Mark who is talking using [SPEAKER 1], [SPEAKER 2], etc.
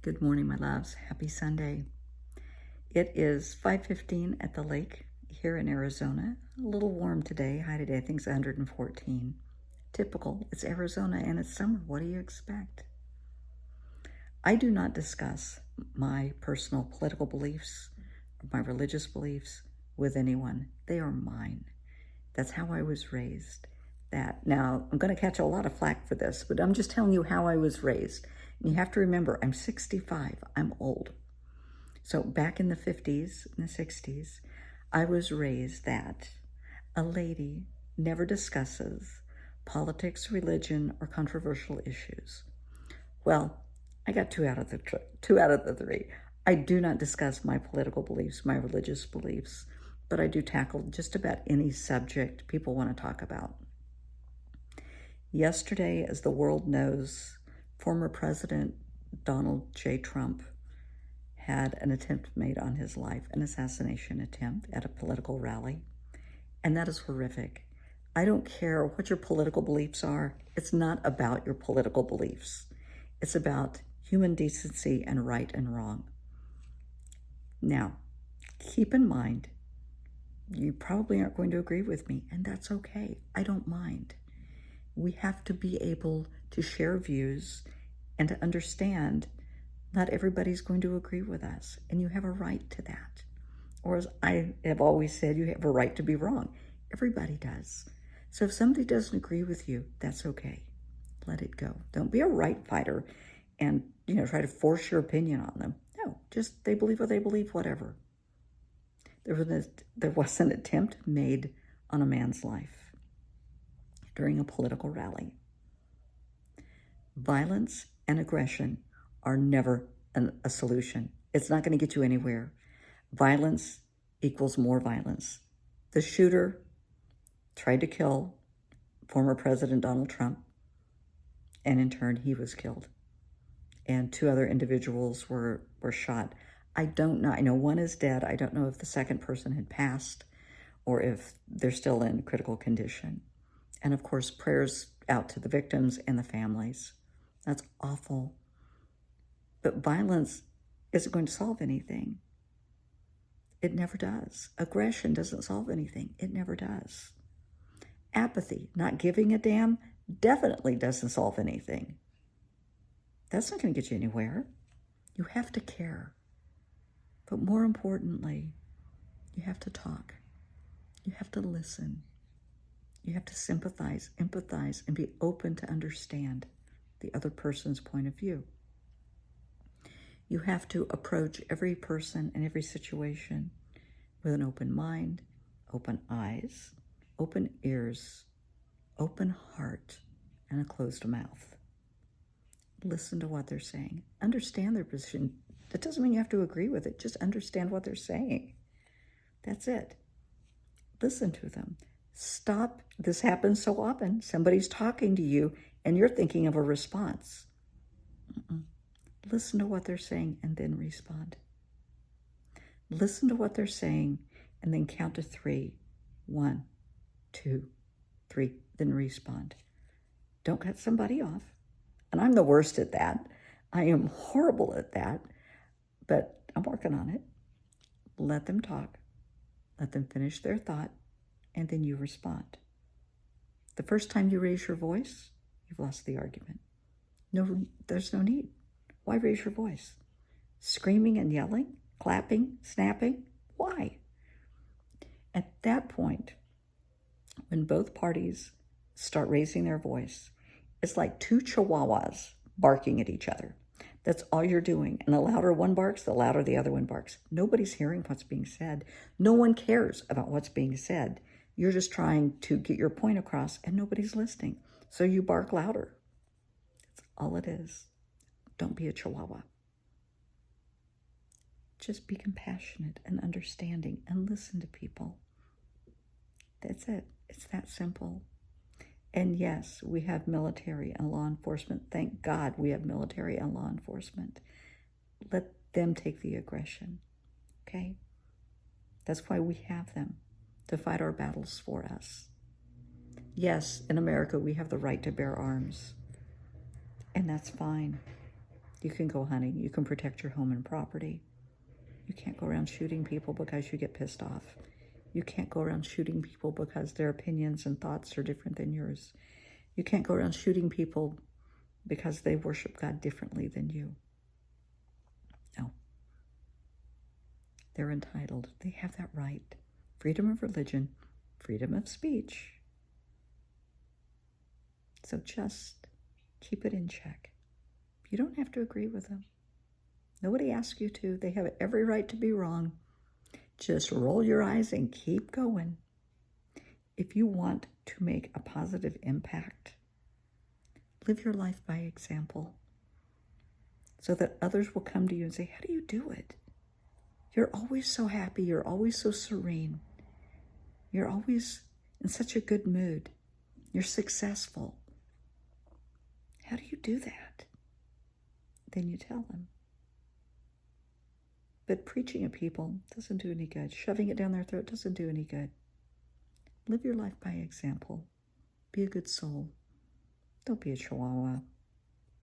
[SPEAKER 1] Good morning, my loves. Happy Sunday. It is 5:15 at the lake here in Arizona. A little warm today. High today, I think it's 114. Typical. It's Arizona and it's summer. What do you expect? I do not discuss my personal political beliefs or my religious beliefs with anyone. They are mine. That's how I was raised. Now, I'm going to catch a lot of flack for this, but I'm just telling you how I was raised. And you have to remember, I'm 65. I'm old. So back in the 50s and the 60s, I was raised that a lady never discusses politics, religion, or controversial issues. Well, I got two out of the three. I do not discuss my political beliefs, my religious beliefs, but I do tackle just about any subject people want to talk about. Yesterday, as the world knows, former President Donald J. Trump had an attempt made on his life, an assassination attempt at a political rally, and that is horrific. I don't care what your political beliefs are. It's not about your political beliefs. It's about human decency and right and wrong. Now, keep in mind, you probably aren't going to agree with me, and that's okay. I don't mind. We have to be able to share views and to understand not everybody's going to agree with us, and you have a right to that. Or as I have always said, you have a right to be wrong. Everybody does. So if somebody doesn't agree with you, that's okay. Let it go. Don't be a right fighter and try to force your opinion on them. No, just they believe what they believe, whatever. There was an attempt made on a man's life during a political rally. Violence and aggression are never a solution. It's not going to get you anywhere. Violence equals more violence. The shooter tried to kill former President Donald Trump, and in turn, he was killed. And two other individuals were shot. I don't know. I know one is dead. I don't know if the second person had passed or if they're still in critical condition. And of course, prayers out to the victims and the families. That's awful. But violence isn't going to solve anything. It never does. Aggression doesn't solve anything. It never does. Apathy, not giving a damn, definitely doesn't solve anything. That's not going to get you anywhere. You have to care. But more importantly, you have to talk. You have to listen. You have to sympathize, empathize, and be open to understand the other person's point of view. You have to approach every person and every situation with an open mind, open eyes, open ears, open heart, and a closed mouth. Listen to what they're saying. Understand their position. That doesn't mean you have to agree with it. Just understand what they're saying. That's it. Listen to them. Stop. This happens so often. Somebody's talking to you and you're thinking of a response. Listen to what they're saying and then respond. Listen to what they're saying and then count to 3. 1, 2, 3, then respond. Don't cut somebody off. And I'm the worst at that. I am horrible at that, but I'm working on it. Let them talk. Let them finish their thought, and then you respond. The first time you raise your voice, you've lost the argument. No, there's no need. Why raise your voice? Screaming and yelling, clapping, snapping? Why? At that point, when both parties start raising their voice, it's like two chihuahuas barking at each other. That's all you're doing. And the louder one barks, the louder the other one barks. Nobody's hearing what's being said. No one cares about what's being said. You're just trying to get your point across and nobody's listening. So you bark louder. That's all it is. Don't be a chihuahua. Just be compassionate and understanding and listen to people. That's it. It's that simple. And yes, we have military and law enforcement. Thank God we have military and law enforcement. Let them take the aggression, okay? That's why we have them, to fight our battles for us. Yes, in America, we have the right to bear arms, and that's fine. You can go hunting. You can protect your home and property. You can't go around shooting people because you get pissed off. You can't go around shooting people because their opinions and thoughts are different than yours. You can't go around shooting people because they worship God differently than you. No. They're entitled. They have that right. Freedom of religion, freedom of speech. So just keep it in check. You don't have to agree with them. Nobody asks you to. They have every right to be wrong. Just roll your eyes and keep going. If you want to make a positive impact, live your life by example so that others will come to you and say, how do you do it? You're always so happy. You're always so serene. You're always in such a good mood. You're successful. How do you do that? Then you tell them. But preaching at people doesn't do any good. Shoving it down their throat doesn't do any good. Live your life by example. Be a good soul. Don't be a chihuahua.